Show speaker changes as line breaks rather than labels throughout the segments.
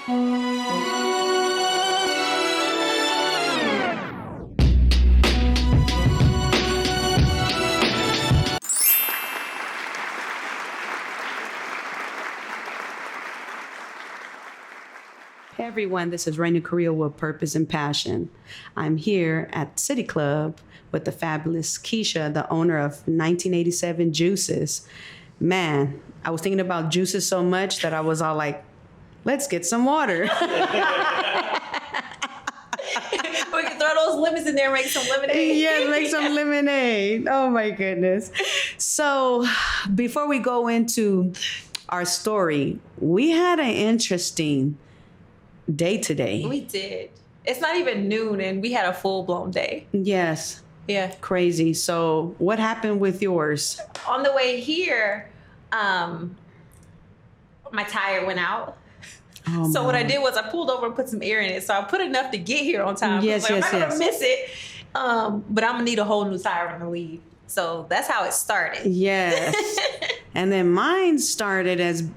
Hey everyone, this is Raina Carrillo with Purpose and Passion. I'm here at City Club with the fabulous Lakeasha, the owner of 1987 Juices. Man, I was thinking about juices so much that I was all like, let's get some water.
We can throw those lemons in there and make some lemonade.
Yes, make some lemonade. Oh my goodness. So before we go into our story, we had an interesting day today.
We did. It's not even noon and we had a full-blown day.
Yes.
Yeah.
Crazy. So what happened with yours?
On the way here, my tire went out.
Oh,
so
my.
what I did was I pulled over and put some air in it. So I put enough to get here on time.
Yes,
I'm
yes,
not
yes.
gonna miss it. But I'm gonna need a whole new tire when I leave. So that's how it started.
Yes. And then mine started as,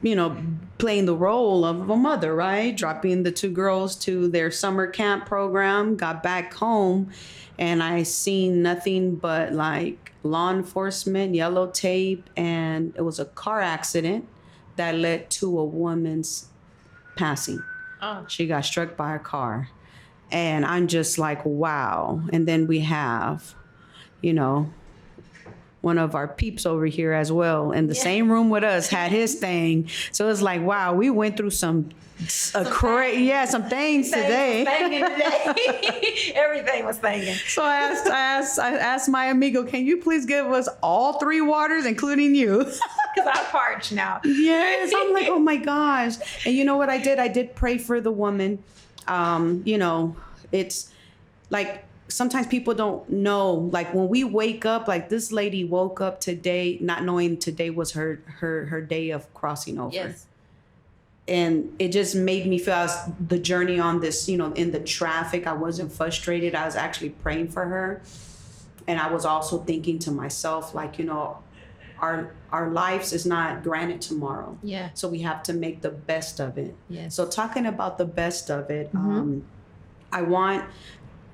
playing the role of a mother, right? Dropping the two girls to their summer camp program, got back home, and I seen nothing but like law enforcement, yellow tape, and it was a car accident that led to a woman's passing.
Oh.
She got struck by a car. And I'm just like, wow. And then we have, one of our peeps over here as well in the same room with us had his thing. So it's like, wow, we went through some things today.
Everything was banging.
So I asked my amigo, can you please give us all 3 waters, including you?
Because I'm parched now.
Yes, I'm like, oh my gosh. And you know what I did? I did pray for the woman. It's like, sometimes people don't know, like when we wake up, like this lady woke up today not knowing today was her day of crossing over.
Yes.
And it just made me feel the journey on this, in the traffic, I wasn't frustrated. I was actually praying for her. And I was also thinking to myself, like, our lives is not granted tomorrow.
Yeah.
So we have to make the best of it.
Yes.
So talking about the best of it,
Mm-hmm.
I want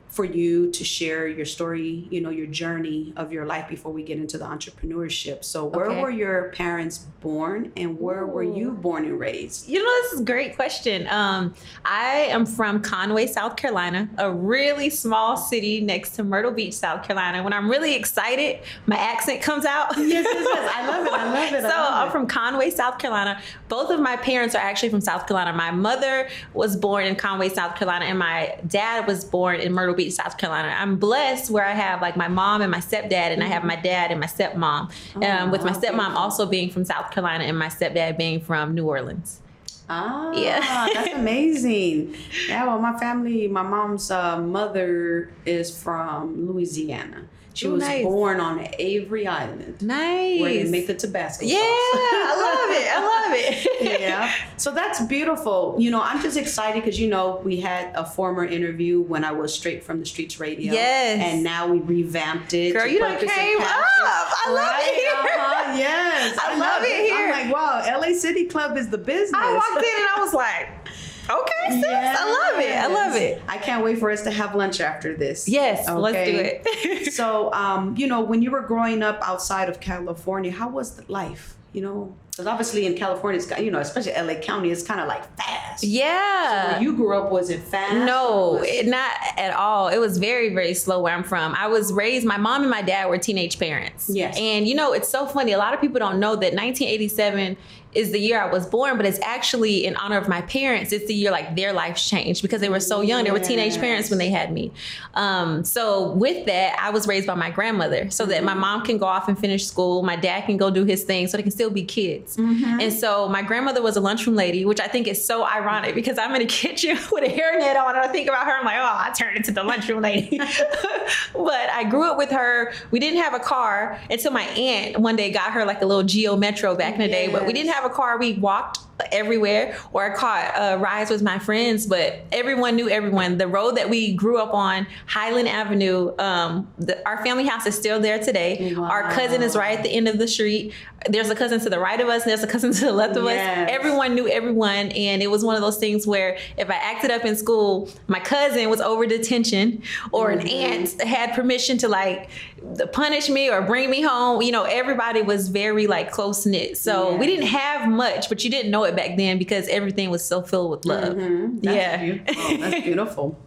for you to share your story, your journey of your life before we get into the entrepreneurship. So where were your parents born and where were you born and raised?
This is a great question. I am from Conway, South Carolina, a really small city next to Myrtle Beach, South Carolina. When I'm really excited, my accent comes out.
Yes. I love it.
So I'm from Conway, South Carolina. Both of my parents are actually from South Carolina. My mother was born in Conway, South Carolina, and my dad was born in Myrtle Beach, South Carolina. I'm blessed where I have like my mom and my stepdad, and I have my dad and my stepmom, with my stepmom also being from South Carolina and my stepdad being from New Orleans.
Yeah. That's amazing. Yeah, well, my family, my mom's mother is from Louisiana. She was born on Avery Island.
Nice.
Where they make the Tabasco sauce.
I love it.
Yeah. So that's beautiful. I'm just excited because, we had a former interview when I was Straight from the Streets radio.
Yes.
And now we revamped it.
Girl, you done came up. I love it here.
Yes.
I love it here.
I'm like, wow, LA City Club is the business.
I walked in and I was like, okay, sis,
yes.
I love it.
I can't wait for us to have lunch after this.
Yes,
okay?
let's do it.
So, when you were growing up outside of California, how was the life? Because obviously in California, it's, especially LA County, it's kind of like fast.
Yeah.
So where you grew up, was it fast?
No, not at all. It was very, very slow where I'm from. I was raised, my mom and my dad were teenage parents.
Yes.
And it's so funny. A lot of people don't know that 1987 is the year I was born, but it's actually in honor of my parents. It's the year like their lives changed because they were so young. They were teenage parents when they had me. So with that, I was raised by my grandmother so that my mom can go off and finish school. My dad can go do his thing so they can still be kids. Mm-hmm. And so my grandmother was a lunchroom lady, which I think is so ironic because I'm in a kitchen with a hairnet on and I think about her. I'm like, oh, I turned into the lunchroom lady. But I grew up with her. We didn't have a car until my aunt one day got her like a little Geo Metro back in the day, but we didn't have a car. We walked everywhere, or I caught rides with my friends, but everyone knew everyone. The road that we grew up on, Highland Avenue, our family house is still there today. Wow. Our cousin is right at the end of the street. there's a cousin to the right of us and there's a cousin to the left of us. Everyone knew everyone. And it was one of those things where if I acted up in school, my cousin was over detention or an aunt had permission to like punish me or bring me home. You know, everybody was very like close knit. So we didn't have much, but you didn't know it back then because everything was so filled with love.
That's beautiful. That's beautiful.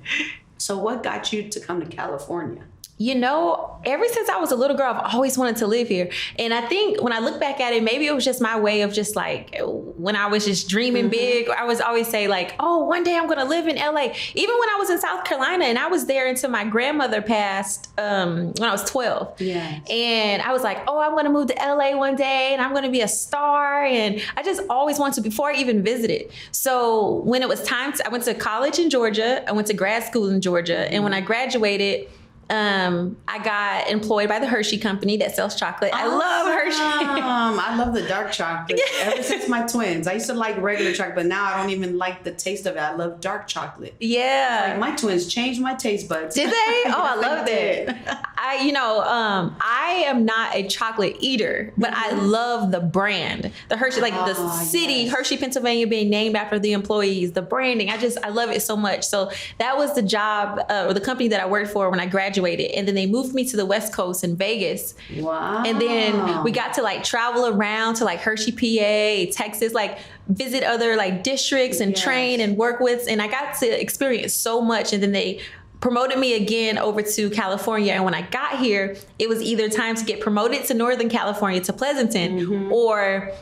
So what got you to come to California?
You know, ever since I was a little girl, I've always wanted to live here. And I think when I look back at it, maybe it was just my way of just like, when I was just dreaming big, I was always say like, oh, one day I'm going to live in LA. Even when I was in South Carolina and I was there until my grandmother passed when I was 12. And I was like, oh, I'm going to move to LA one day and I'm going to be a star. And I just always wanted to before I even visited. So when it was time I went to college in Georgia. I went to grad school in Georgia. And when I graduated, I got employed by the Hershey company that sells chocolate. I love Hershey.
I love the dark chocolate. Ever since my twins, I used to like regular chocolate, but now I don't even like the taste of it. I love dark chocolate. Like my twins changed my taste buds.
Did they? Oh, I loved it. I am not a chocolate eater, but I love the brand, the Hershey, like the city, Hershey, Pennsylvania, being named after the employees, the branding. I love it so much. So that was the job or the company that I worked for when I graduated. And then they moved me to the West Coast in Vegas.
Wow.
And then we got to like travel around to like Hershey, PA, Texas, like visit other like districts and train and work with. And I got to experience so much. And then they promoted me again over to California. And when I got here, it was either time to get promoted to Northern California, to Pleasanton, or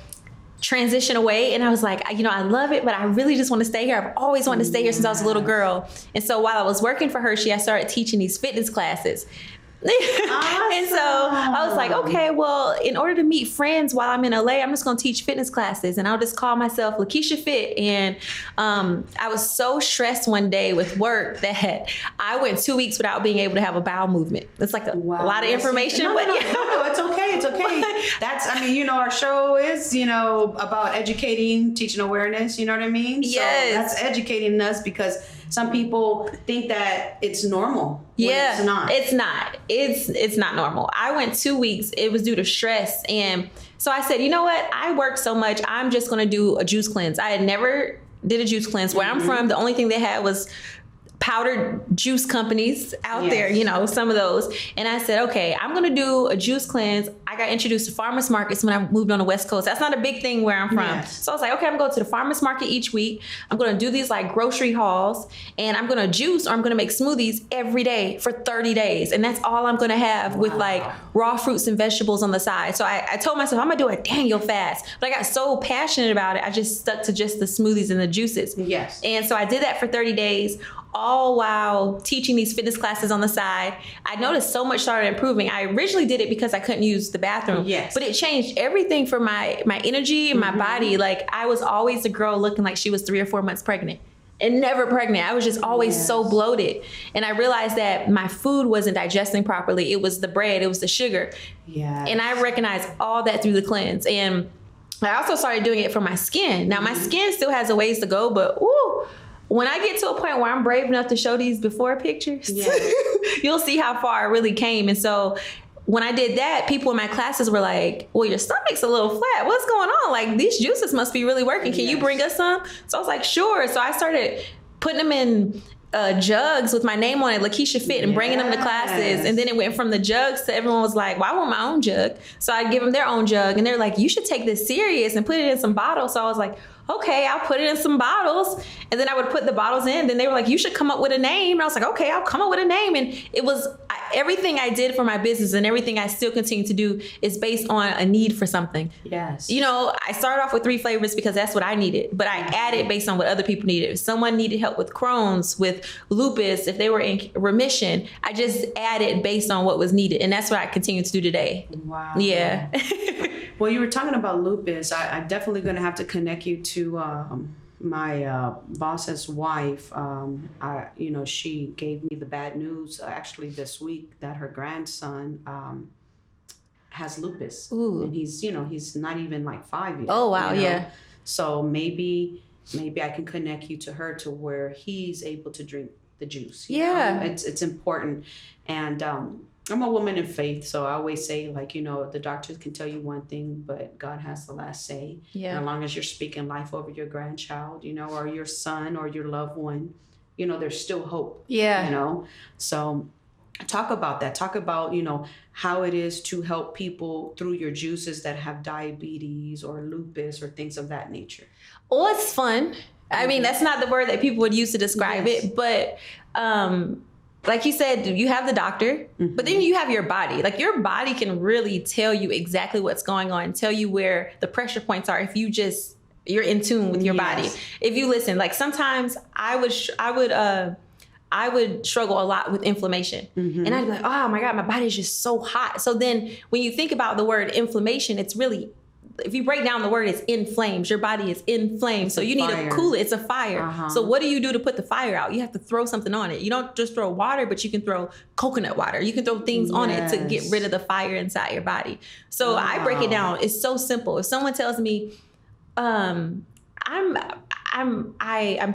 transition away. And I was like, you know, I love it, but I really just want to stay here. I've always wanted to stay here since I was a little girl. And so while I was working for Hershey, I started teaching these fitness classes. And so I was like, okay, well, in order to meet friends while I'm in LA, I'm just going to teach fitness classes and I'll just call myself Lakeasha Fit. And I was so stressed one day with work that I went 2 weeks without being able to have a bowel movement. It's like a lot of information.
No, it's okay. It's okay. That's, I mean, you know, our show is, you know, about educating, teaching awareness, you know what I mean?
Yes.
So that's educating us because some people think that it's normal.
Yeah,
it's not.
It's not. It's not normal. I went 2 weeks. It was due to stress. And so I said, you know what? I work so much. I'm just going to do a juice cleanse. I had never did a juice cleanse. Where I'm from, the only thing they had was powdered juice companies out there, you know, some of those. And I said, okay, I'm going to do a juice cleanse. I got introduced to farmers markets when I moved on the West Coast. That's not a big thing where I'm from. So I was like, okay, I'm going to the farmers market each week. I'm going to do these like grocery hauls and I'm going to juice or I'm going to make smoothies every day for 30 days. And that's all I'm going to have with like raw fruits and vegetables on the side. So I told myself I'm going to do a Daniel fast, but I got so passionate about it. I just stuck to just the smoothies and the juices. And so I did that for 30 days. All while teaching these fitness classes on the side. I noticed so much started improving. I originally did it because I couldn't use the bathroom. But it changed everything for my energy and my body. Like I was always a girl looking like she was 3 or 4 months pregnant and never pregnant. I was just always so bloated. And I realized that my food wasn't digesting properly. It was the bread, it was the sugar. And I recognized all that through the cleanse. And I also started doing it for my skin. Now my skin still has a ways to go, but when I get to a point where I'm brave enough to show these before pictures, you'll see how far I really came. And so when I did that, people in my classes were like, well, your stomach's a little flat. What's going on? Like these juices must be really working. Can you bring us some? So I was like, sure. So I started putting them in jugs with my name on it, Lakeasha Fit, and bringing them to classes. And then it went from the jugs to everyone was like, well, I want my own jug. So I'd give them their own jug. And they're like, you should take this serious and put it in some bottles. So I was like, okay, I'll put it in some bottles. And then I would put the bottles in. Then they were like, you should come up with a name. And I was like, okay, I'll come up with a name. And it was everything I did for my business and everything I still continue to do is based on a need for something. You know, I started off with 3 flavors because that's what I needed, but I added based on what other people needed. If someone needed help with Crohn's, with lupus, if they were in remission, I just added based on what was needed. And that's what I continue to do today. Well,
you were talking about lupus. I'm definitely going to have to connect you to my boss's wife. You know, she gave me the bad news actually this week that her grandson has lupus. And he's, you know, he's not even like 5 yet.
Oh, wow.
You know? So maybe I can connect you to her to where he's able to drink the juice. You know? It's important. And I'm a woman in faith, so I always say, like, the doctors can tell you one thing, but God has the last say.
Yeah.
And as long as you're speaking life over your grandchild, or your son or your loved one, there's still hope.
Yeah.
So talk about that. Talk about, how it is to help people through your juices that have diabetes or lupus or things of that nature.
Well, it's fun. I mean, that's not the word that people would use to describe it, but like you said, you have the doctor, but then you have your body. Like, your body can really tell you exactly what's going on, tell you where the pressure points are if you're in tune with your body. If you listen, like, sometimes I would struggle a lot with inflammation. And I'd be like, oh my God, my body is just so hot. So then when you think about the word inflammation, it's really, if you break down the word, it's inflamed. Your body is inflamed. So you need to cool it. It's a fire. So what do you do to put the fire out? You have to throw something on it. You don't just throw water, but you can throw coconut water. You can throw things on it to get rid of the fire inside your body. So I break it down. It's so simple. If someone tells me, I'm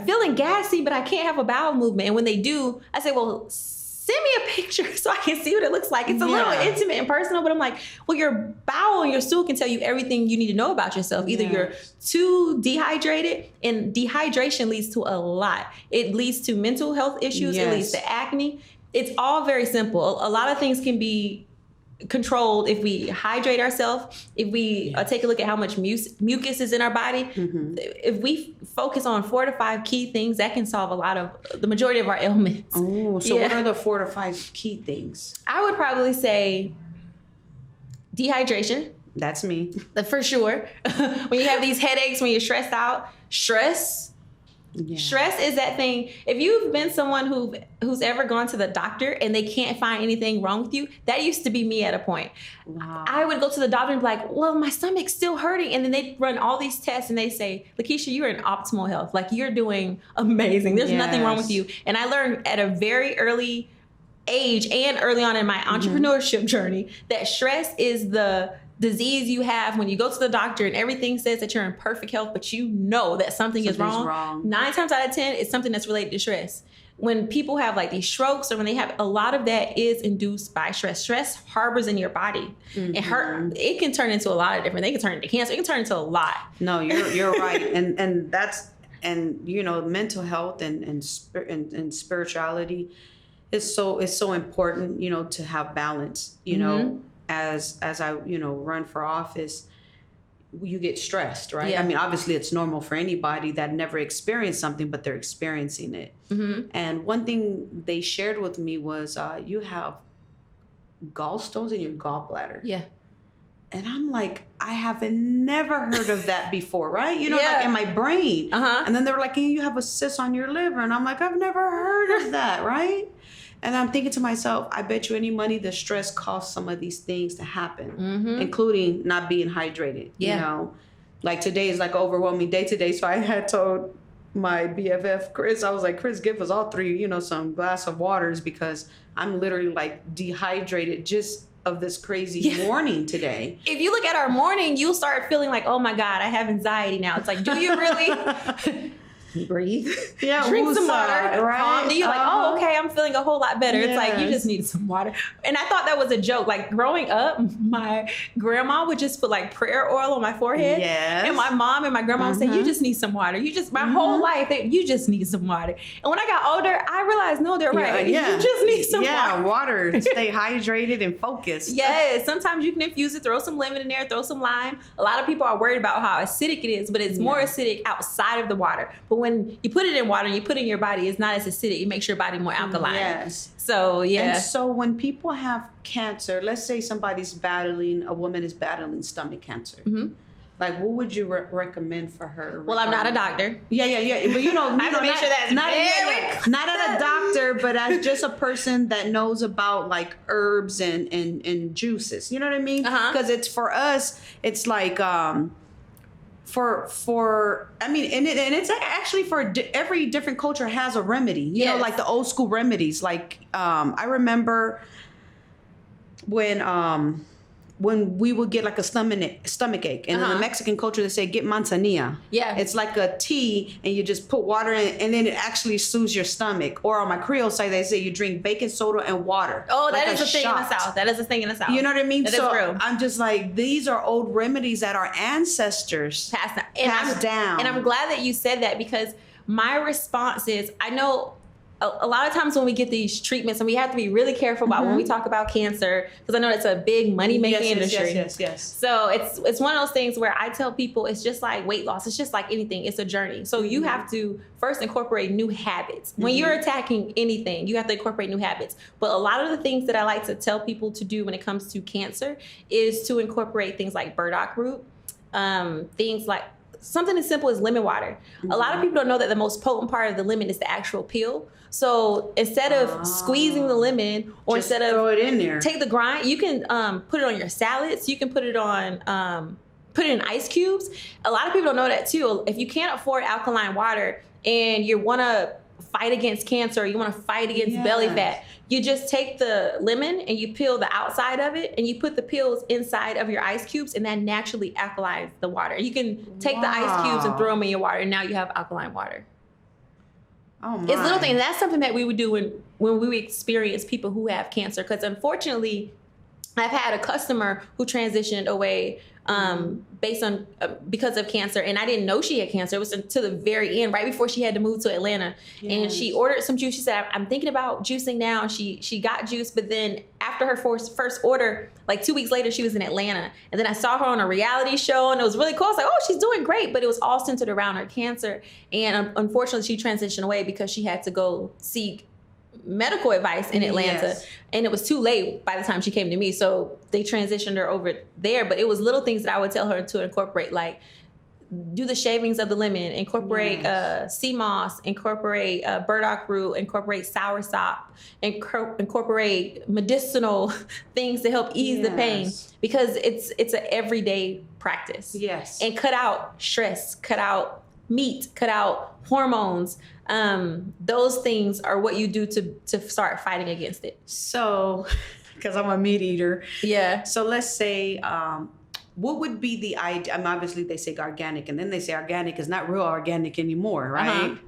feeling gassy, but I can't have a bowel movement. And when they do, I say, well, send me a picture so I can see what it looks like. It's a little intimate and personal, but I'm like, well, your bowel and your stool can tell you everything you need to know about yourself. Either you're too dehydrated, and dehydration leads to a lot. It leads to mental health issues. It leads to acne. It's all very simple. A lot of things can be controlled if we hydrate ourselves, if we take a look at how much mucus is in our body. If we focus on 4 to 5 key things, that can solve the majority of our ailments.
Oh, so what are the 4 to 5 key things? I
would probably say dehydration.
That's me.
For sure. When you have these headaches, when you're stressed out, stress is that thing. If you've been someone who's ever gone to the doctor and they can't find anything wrong with you, that used to be me at a point. Wow. I would go to the doctor and be like, well, my stomach's still hurting. And then they run all these tests and they say, Lakeasha, you're in optimal health. Like, you're doing amazing. There's nothing wrong with you. And I learned at a very early age and early on in my entrepreneurship journey that stress is the disease you have when you go to the doctor and everything says that you're in perfect health, but you know that something is wrong. 9 times out of 10, it's something that's related to stress. When people have like these strokes, or when they have, a lot of that is induced by stress. Stress harbors in your body. It can turn into a lot of different. They can turn into cancer. It can turn into a lot.
No, you're right, and that's mental health and spirituality is so important. To have balance. As I, run for office, you get stressed, right? I mean, obviously it's normal for anybody that never experienced something, but they're experiencing it. And one thing they shared with me was you have gallstones in your gallbladder. Yeah. And I'm like, I have never heard of that before, right? Like in my brain. And then they were like, you have a cyst on your liver. And I'm like, I've never heard of that, right? And I'm thinking to myself, I bet you any money the stress caused some of these things to happen, including not being hydrated. Like today is like an overwhelming day today. So I had told my BFF, Chris, I was like, Chris, give us all 3, some glass of waters, because I'm literally like dehydrated just of this crazy morning today. If
you look at our morning, you'll start feeling like, oh my God, I have anxiety now. It's like, do you really? Breathe. Drink some water. Right? Then you're like, oh, okay, I'm feeling a whole lot better. It's like, you just need some water. And I thought that was a joke. Like, growing up, my grandma would just put like prayer oil on my forehead. And my mom and my grandma would say, you just need some water. My whole life, you just need some water. And when I got older, I realized, no, they're right. You just need some water.
Stay hydrated and focused.
Sometimes you can infuse it, throw some lemon in there, throw some lime. A lot of people are worried about how acidic it is, but it's more acidic outside of the water. But when you put it in water and you put it in your body, it's not as acidic. It makes your body more alkaline. So,
And so when people have cancer, let's say a woman is battling stomach cancer. Like, what would you recommend for her?
Well, I'm not a doctor.
But I have to make sure that's not as a doctor, but as just a person that knows about like herbs and juices. You know what I mean? Because it's for us, it's like it's actually for every different culture has a remedy. You know, like the old school remedies. Like I remember when when we would get like a stomach ache, and in the Mexican culture they say get manzanilla.
Yeah,
it's like a tea, and you just put water in, and then it actually soothes your stomach. Or on my Creole side, they say you drink baking soda and water.
Oh, that is a thing in the South. That is a thing in the South.
You know what I mean?
That
so
is real.
I'm just like, these are old remedies that our ancestors passed down.
And I'm glad that you said that, because my response is, I know a lot of times when we get these treatments, and we have to be really careful about when we talk about cancer, because I know it's a big money-making industry.
Yes.
So it's one of those things where I tell people it's just like weight loss. It's just like anything. It's a journey. So you have to first incorporate new habits. When you're attacking anything, you have to incorporate new habits. But a lot of the things that I like to tell people to do when it comes to cancer is to incorporate things like burdock root, things like something as simple as lemon water. A lot of people don't know that the most potent part of the lemon is the actual peel. So instead of squeezing the lemon, or
just
instead of
throw it in there,
take the grind, you can put it on your salads. You can put it on, put it in ice cubes. A lot of people don't know that too. If you can't afford alkaline water and you want to fight against cancer, or you want to fight against belly fat, you just take the lemon and you peel the outside of it, and you put the peels inside of your ice cubes, and that naturally alkalines the water. You can take the ice cubes and throw them in your water, and now you have alkaline water.
Oh my.
It's little things. That's something that we would do when we experience people who have cancer. Because unfortunately, I've had a customer who transitioned away based on because of cancer, and I didn't know she had cancer. It was until the very end, right before she had to move to Atlanta. And she ordered some juice. She said, "I'm thinking about juicing now." She got juice, but then after her first order, like 2 weeks later, she was in Atlanta, and then I saw her on a reality show, and it was really cool. I was like, "Oh, she's doing great," but it was all centered around her cancer. And unfortunately, she transitioned away because she had to go seek medical advice in Atlanta, and it was too late by the time she came to me, so they transitioned her over there. But it was little things that I would tell her to incorporate, like do the shavings of the lemon, incorporate sea moss, incorporate burdock root, incorporate soursop, incorporate medicinal things to help ease the pain, because it's an everyday practice. And cut out stress, cut out meat, cut out hormones. Those things are what you do to start fighting against it.
So, because I'm a meat eater. So let's say, what would be the idea? I mean, obviously they say organic, and then they say organic is not real organic anymore, right?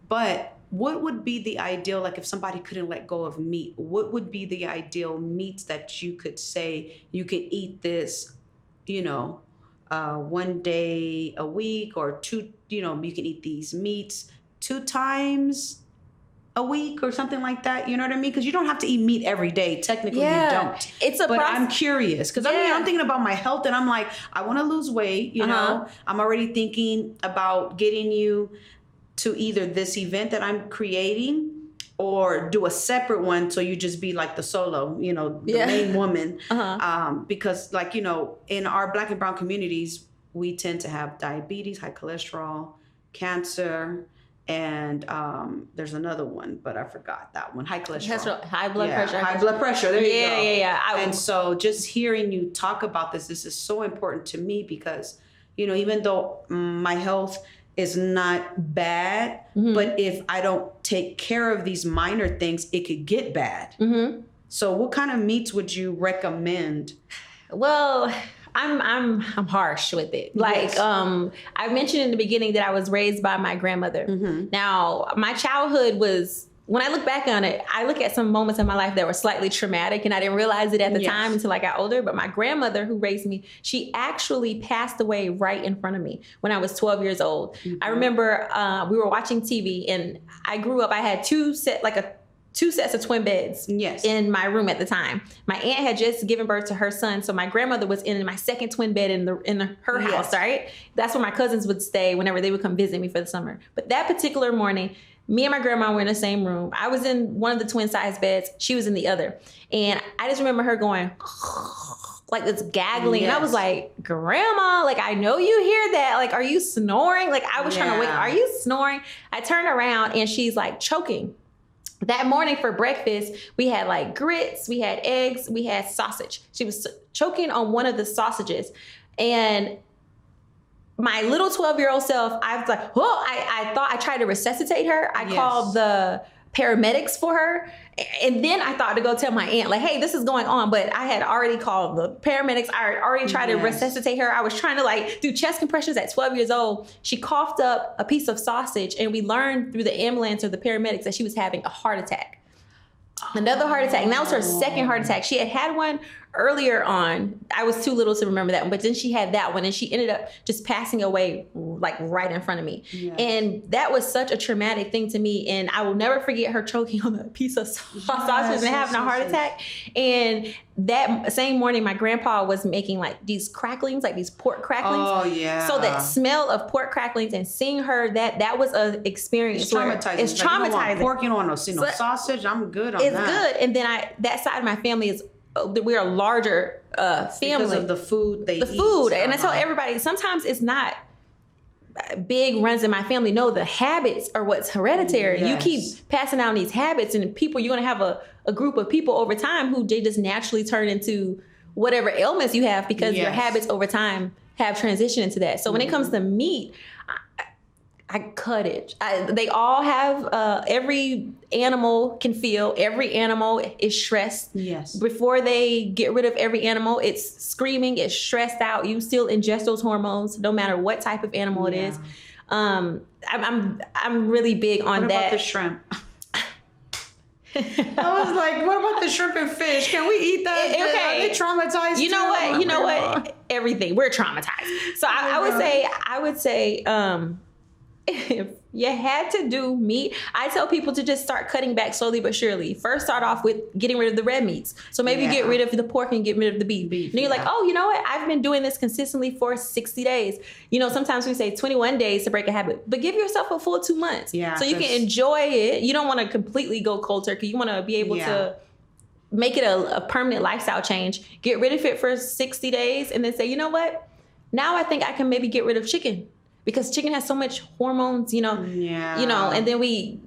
But what would be the ideal, like if somebody couldn't let go of meat, what would be the ideal meats that you could say you could eat this, 1 day a week, or two, you can eat these meats 2 times a week or something like that, you know what I mean? Because you don't have to eat meat every day. Technically, you don't.
It's a
but
process.
I'm curious, because I'm thinking about my health, and I'm like, I want to lose weight, you know? I'm already thinking about getting you to either this event that I'm creating, or do a separate one, so you just be like the solo, the main woman. Because like, in our Black and brown communities, we tend to have diabetes, high cholesterol, cancer, and there's another one, but I forgot that one. High cholesterol.
High blood pressure.
High blood pressure. There you go.
Yeah.
And so just hearing you talk about this is so important to me, because, even though my health is not bad, but if I don't take care of these minor things, it could get bad. So what kind of meats would you recommend? Well,
I'm harsh with it. Like, I mentioned in the beginning that I was raised by my grandmother. Now, my childhood was, when I look back on it, I look at some moments in my life that were slightly traumatic, and I didn't realize it at the time until I got older. But my grandmother, who raised me, she actually passed away right in front of me when I was 12 years old. I remember we were watching TV, and I grew up, I had two sets of twin beds in my room at the time. My aunt had just given birth to her son, so my grandmother was in my second twin bed in her house, right? That's where my cousins would stay whenever they would come visit me for the summer. But that particular morning, me and my grandma were in the same room. I was in one of the twin-size beds. She was in the other. And I just remember her going, like this gaggling. And I was like, Grandma, like, I know you hear that. Like, are you snoring? Like, I was trying to wake, are you snoring? I turned around, and she's like choking. That morning for breakfast, we had like grits, we had eggs, we had sausage. She was choking on one of the sausages. And my little 12-year-old self, I was like, I thought I tried to resuscitate her. I called the paramedics for her. And then I thought to go tell my aunt, like, hey, this is going on. But I had already called the paramedics. I had already tried to resuscitate her. I was trying to like do chest compressions at 12 years old. She coughed up a piece of sausage, and we learned through the ambulance or the paramedics that she was having a heart attack. Another heart attack. And that was her second heart attack. She had one earlier on. I was too little to remember that one, but then she had that one, and she ended up just passing away like right in front of me. Yes. And that was such a traumatic thing to me. And I will never forget her choking on a piece of sausage and having a heart attack. And that same morning, my grandpa was making like these cracklings, like these pork cracklings.
Oh, yeah.
So that smell of pork cracklings and seeing her, that was an experience.
It's traumatizing.
It's traumatizing.
You don't want pork, you don't want no sausage. I'm good on that.
It's good. And then that side of my family is, we're a larger family.
Because of the food they eat.
The food. And I tell everybody, sometimes it's not big runs in my family. No, the habits are what's hereditary. Yes. You keep passing down these habits, and people, you're going to have a group of people over time who they just naturally turn into whatever ailments you have because your habits over time have transitioned into that. So when it comes to meat, I cut it. They all have, every animal can feel, every animal is stressed. Yes. Before they get rid of every animal, it's screaming, it's stressed out. You still ingest those hormones, no matter what type of animal it is. I'm really big on that.
What about the shrimp? I was like, what about the shrimp and fish? Can we eat that? Okay. Are they traumatized?
You know what? You know what? Everything. We're traumatized. So I would say, if you had to do meat, I tell people to just start cutting back slowly but surely. First, start off with getting rid of the red meats. So maybe get rid of the pork and get rid of the beef. And you're like, oh, you know what? I've been doing this consistently for 60 days. You know, sometimes we say 21 days to break a habit, but give yourself a full 2 months. So you can enjoy it. You don't want to completely go cold turkey. You want to be able to make it a permanent lifestyle change. Get rid of it for 60 days and then say, you know what? Now I think I can maybe get rid of chicken. Because chicken has so much hormones, you know, and then we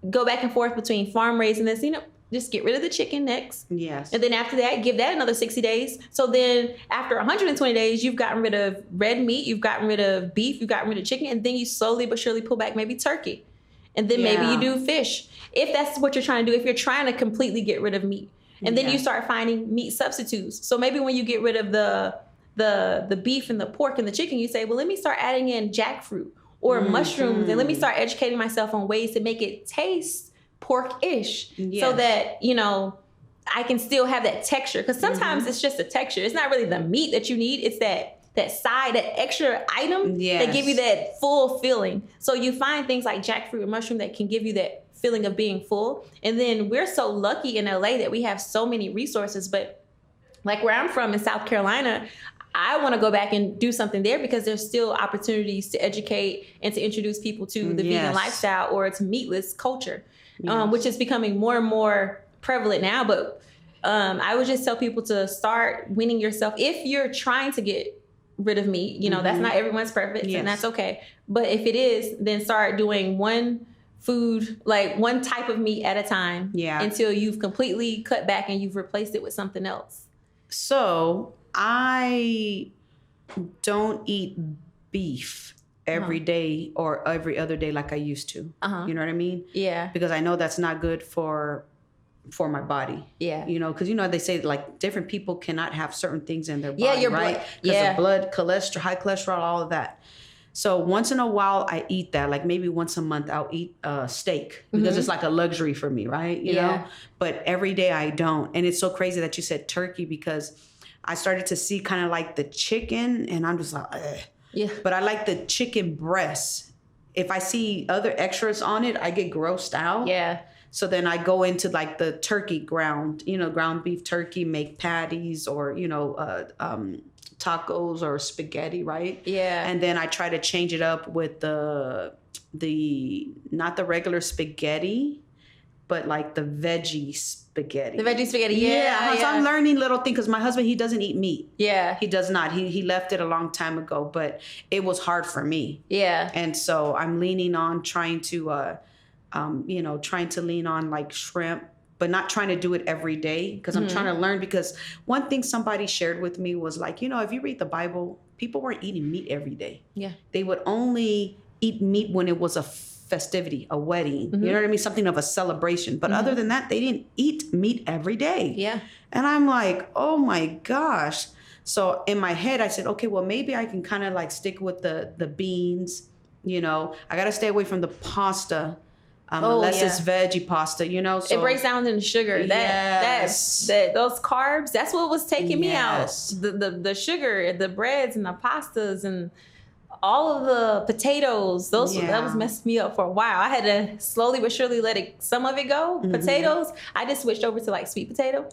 go back and forth between farm raised and this, just get rid of the chicken next. Yes. And then after that, give that another 60 days. So then after 120 days, you've gotten rid of red meat, you've gotten rid of beef, you've gotten rid of chicken, and then you slowly but surely pull back maybe turkey. And then maybe you do fish. If that's what you're trying to do, if you're trying to completely get rid of meat. And then you start finding meat substitutes. So maybe when you get rid of the beef and the pork and the chicken, you say, well, let me start adding in jackfruit or mushrooms, and let me start educating myself on ways to make it taste pork-ish so that, I can still have that texture. Because sometimes it's just a texture. It's not really the meat that you need. It's that side, that extra item that give you that full feeling. So you find things like jackfruit and mushroom that can give you that feeling of being full. And then we're so lucky in LA that we have so many resources. But like where I'm from in South Carolina, I want to go back and do something there because there's still opportunities to educate and to introduce people to the vegan lifestyle or to meatless culture, which is becoming more and more prevalent now. But I would just tell people to start weaning yourself. If you're trying to get rid of meat, that's not everyone's perfect and that's okay. But if it is, then start doing one food, like one type of meat at a time until you've completely cut back and you've replaced it with something else.
So I don't eat beef every day or every other day like I used to. You know what I mean? Yeah. Because I know that's not good for my body. Yeah. Because they say like different people cannot have certain things in their body, right? Because of blood, cholesterol, high cholesterol, all of that. So once in a while I eat that. Like maybe once a month I'll eat steak because it's like a luxury for me, right? You know? But every day I don't. And it's so crazy that you said turkey because I started to see kind of like the chicken and I'm just like, ugh. Yeah. But I like the chicken breast. If I see other extras on it, I get grossed out. Yeah. So then I go into like the turkey ground beef turkey, make patties or, tacos or spaghetti, right? Yeah. And then I try to change it up with the not the regular spaghetti, but like the veggie spaghetti.
The veggie spaghetti, yeah.
So I'm learning little things because my husband, he doesn't eat meat. Yeah. He does not. He left it a long time ago, but it was hard for me. Yeah. And so I'm leaning on trying to lean on like shrimp, but not trying to do it every day because I'm trying to learn. Because one thing somebody shared with me was like, if you read the Bible, people weren't eating meat every day. Yeah. They would only eat meat when it was a festivity, a wedding. You know what I mean? Something of a celebration. But other than that, they didn't eat meat every day.
Yeah.
And I'm like, oh my gosh. So in my head, I said, okay, well, maybe I can kind of like stick with the beans. You know, I got to stay away from the pasta. Unless it's veggie pasta, you know. So
it breaks down into sugar. Those carbs, that's what was taking me out. The sugar, the breads and the pastas and all of the potatoes, that was messing me up for a while. I had to slowly but surely let some of it go. Potatoes, I just switched over to like sweet potato.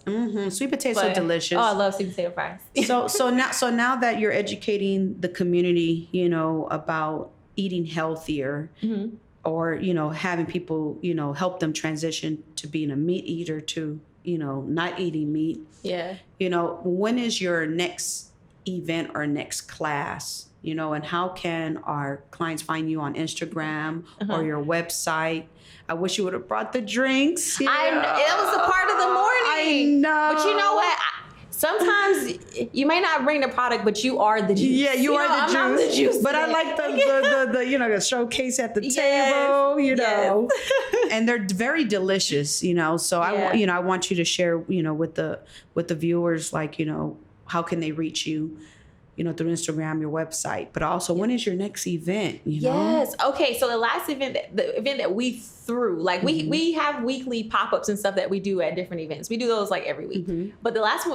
Sweet potatoes are delicious.
Oh, I love sweet potato fries.
so now that you're educating the community, you know, about eating healthier, or, you know, having people, you know, help them transition to being a meat eater to, you know, not eating meat.
Yeah.
You know, when is your next event or next class? You know, and how can our clients find you on Instagram or your website? I wish you would have brought the drinks.
It was a part of the morning.
I know.
But you know what? Sometimes you may not bring the product, but you are the juice.
Yeah, you are the juice.
I'm the juice.
But I like the you know, the showcase at the table, you know. And they're very delicious, you know. So I want you to share, you know, with the viewers, like, you know, how can they reach you, you know, through Instagram, your website, but also when is your next event, you know?
Yes. Okay. So the last event, the event that we threw, like we have weekly pop-ups and stuff that we do at different events. We do those like every week. But the last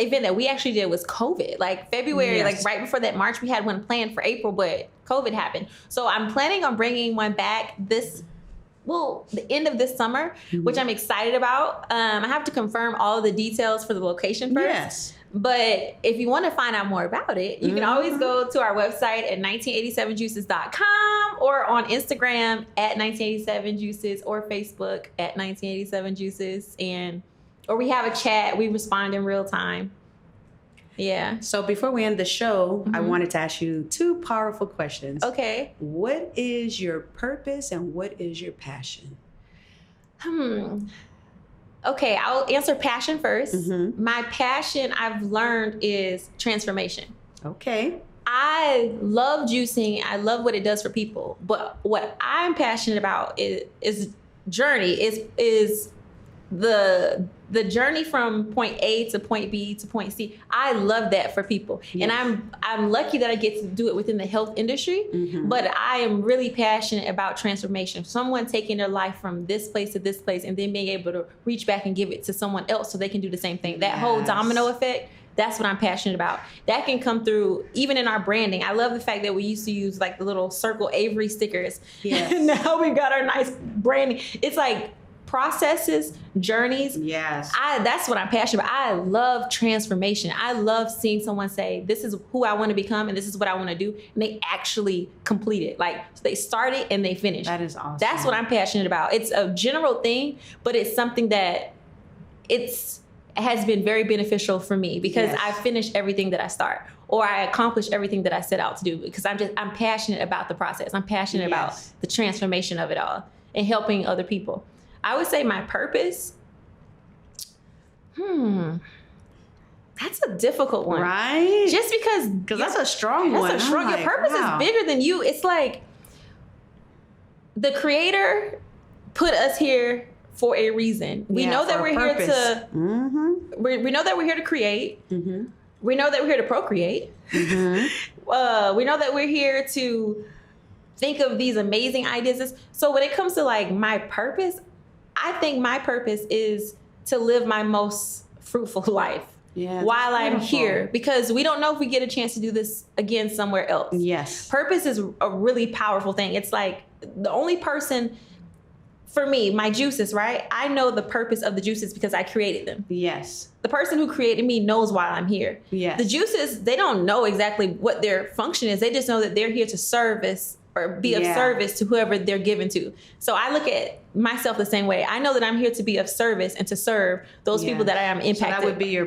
event that we actually did was COVID, like February, like right before that March. We had one planned for April, but COVID happened. So I'm planning on bringing one back the end of this summer, which I'm excited about. I have to confirm all of the details for the location first.
Yes.
But if you want to find out more about it, you can always go to our website at 1987juices.com or on Instagram at 1987juices or Facebook at 1987juices. Or we have a chat. We respond in real time. Yeah.
So before we end the show, I wanted to ask you two powerful questions.
Okay.
What is your purpose and what is your passion?
Okay, I'll answer passion first. My passion, I've learned, is transformation.
Okay.
I love juicing. I love what it does for people. But what I'm passionate about is journey, is the journey from point A to point B to point C. I love that for people. Yes. And I'm lucky that I get to do it within the health industry, but I am really passionate about transformation. Someone taking their life from this place to this place and then being able to reach back and give it to someone else so they can do the same thing. That whole domino effect, that's what I'm passionate about. That can come through even in our branding. I love the fact that we used to use like the little circle Avery stickers. Yes. And now we got our nice branding. It's like processes, journeys.
Yes.
That's what I'm passionate about. I love transformation. I love seeing someone say, this is who I want to become and this is what I want to do. And they actually complete it. Like they start it and they finish.
That is awesome.
That's what I'm passionate about. It's a general thing, but it's something that has been very beneficial for me because I finish everything that I start, or I accomplish everything that I set out to do because I'm passionate about the process. I'm passionate about the transformation of it all and helping other people. I would say my purpose, that's a difficult one.
Right?
Just because
that's a strong one.
That's a strong, your purpose is bigger than you. It's like the Creator put us here for a reason. We know that we're here to, we know that we're here to create. We know that we're here to procreate. We know that we're here to think of these amazing ideas. So when it comes to like my purpose, I think my purpose is to live my most fruitful life while I'm here, because we don't know if we get a chance to do this again somewhere else. Yes. Purpose is a really powerful thing. It's like the only person, for me, my juices, right? I know the purpose of the juices because I created them. Yes. The person who created me knows why I'm here. Yes. The juices, they don't know exactly what their function is. They just know that they're here to service or be of service to whoever they're given to. So I look at myself the same way. I know that I'm here to be of service and to serve those people that I am impacted. So that would be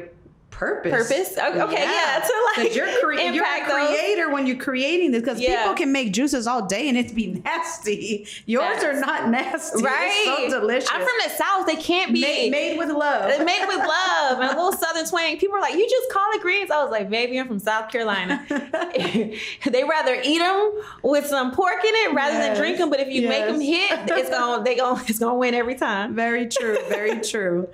Purpose. Okay, yeah. To like,
because you're a creator when you're creating this. Because people can make juices all day and it be nasty. Yours are not nasty.
Right.
It's so delicious.
I'm from the South. They can't be
made with love.
Made with love and a little Southern twang. People are like, you just collard greens. I was like, baby, I'm from South Carolina. They rather eat them with some pork in it rather than drink them. But if you make them hit, it's gonna win every time.
Very true. Very true.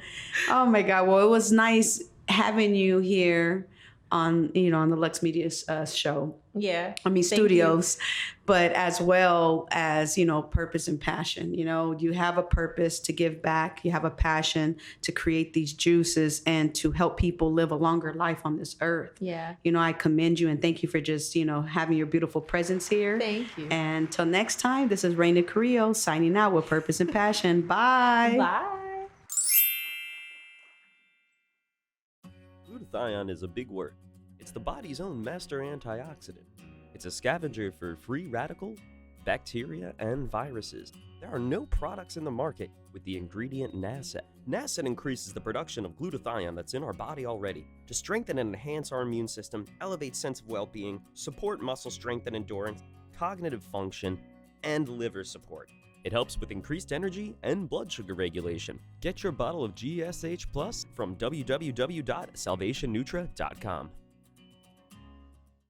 Oh my God. Well, it was nice having you here on the Lux Media show.
Yeah.
Studios, but as well as, purpose and passion. You have a purpose to give back. You have a passion to create these juices and to help people live a longer life on this earth.
Yeah.
I commend you and thank you for just, having your beautiful presence here.
Thank you.
And until next time, this is Raina Carrillo signing out with Purpose and Passion. Bye.
Bye.
Glutathione is a big word. It's the body's own master antioxidant. It's a scavenger for free radical, bacteria, and viruses. There are no products in the market with the ingredient NASET. NASET increases the production of glutathione that's in our body already to strengthen and enhance our immune system, elevate sense of well-being, support muscle strength and endurance, cognitive function, and liver support. It helps with increased energy and blood sugar regulation. Get your bottle of GSH Plus from www.salvationnutra.com.